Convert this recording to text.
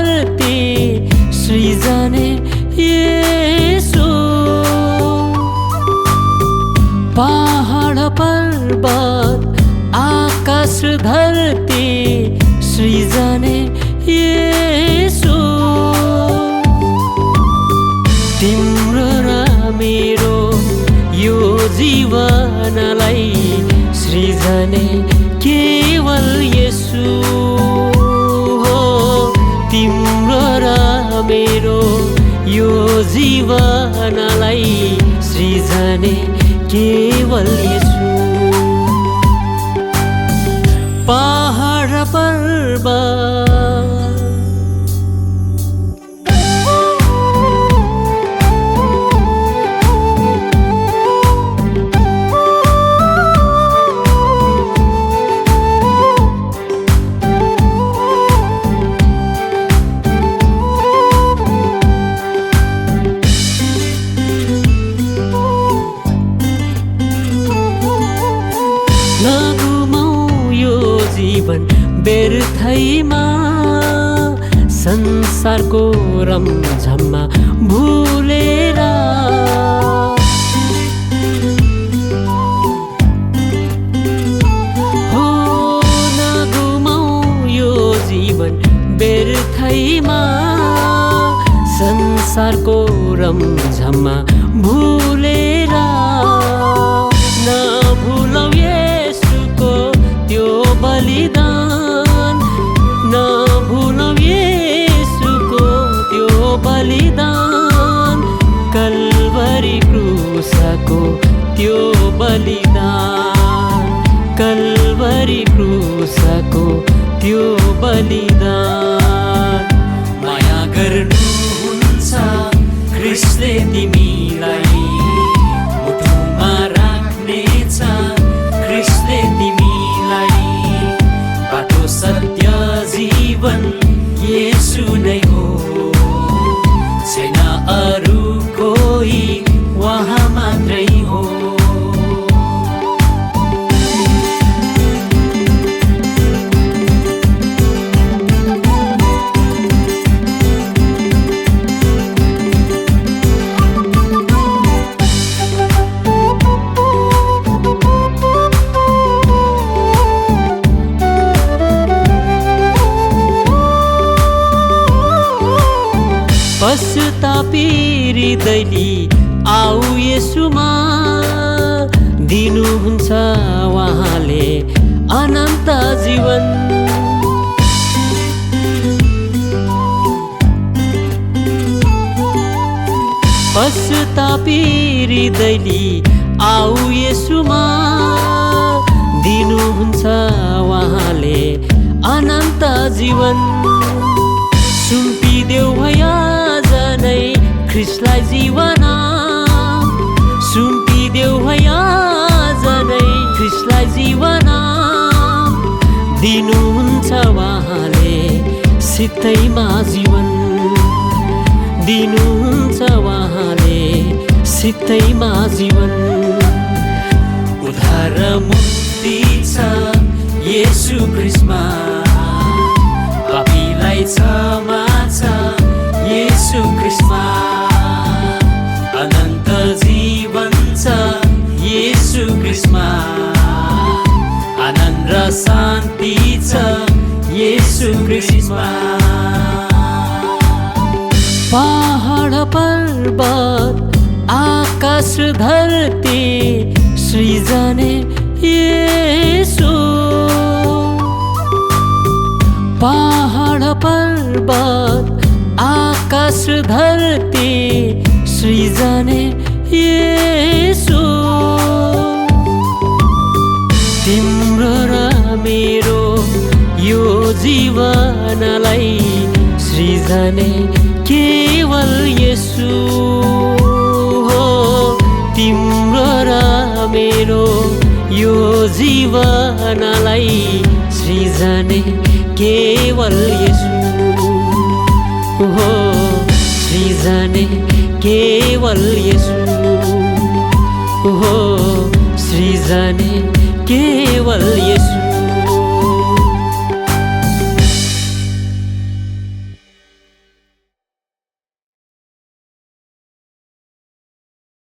धरती सृजने येशू। पहाड पर्वत आकाश धरती सृजने येशू। तिम्रो र मेरो यो जीवनलाई सृजने केवल येशू हो। तिम्रो र मेरो यो जीवनलाई सृजने केवल येशू। पहाड पर्वत जीवन व्यर्थैमा संसारको रमझममा भुलेर हो नगुमाऊ यो जीवन व्यर्थैमा संसारको रमझममा भुलेर। नभुलौ येशूको त्यो बलिदान, नभुलौ येशूको त्यो बलिदान। कल्वरी क्रुसको त्यो बलिदान, कल्वरी क्रुसको त्यो बलिदान। माया गर्नुहुन्छ ख्रीष्टले तिमीलाई, मुटुमा राख्नेछ ख्रीष्टले तिमीलाई। बाटो सत्य जीवन येशू नै हो, छैन अरू कोही वहाँ मात्रै हो। पश्चातापी हृदयले आऊ येशूमा, दिनुहुन्छ उहाँले अनन्त जीवन। पश्चातापी हृदयले आऊ येशूमा, दिनुहुन्छ उहाँले अनन्त जीवन। सुम्पिदेऊ भया नै ख्रीष्टलाई जीवन, सुम्पिदेऊ भया नै ख्रीष्टलाई जीवन। दिनुहुन्छ उहाँले सित्तैमा जीवन, दिनुहुन्छ उहाँले सित्तैमा जीवन। उद्धार मुक्ति छ येशू ख्रीष्टमा, पापीलाई क्षमा छ येशू ख्रीष्टमा। अनन्त जीवन छ येशू ख्रीष्टमा, आनन्द र शान्ति छ येशू ख्रीष्टमा। पहाड पर्वत आकाश धरती सृजने येशू। पहाड पर्वत आकाश धरती सृजने येशू। तिम्रो र मेरो यो जीवनलाई सृजने केवल येशू हो। तिम्रो र मेरो यो जीवनलाई सृजने केवल येशू हो, सृजने केवल येशू हो, सृजने केवल येशू।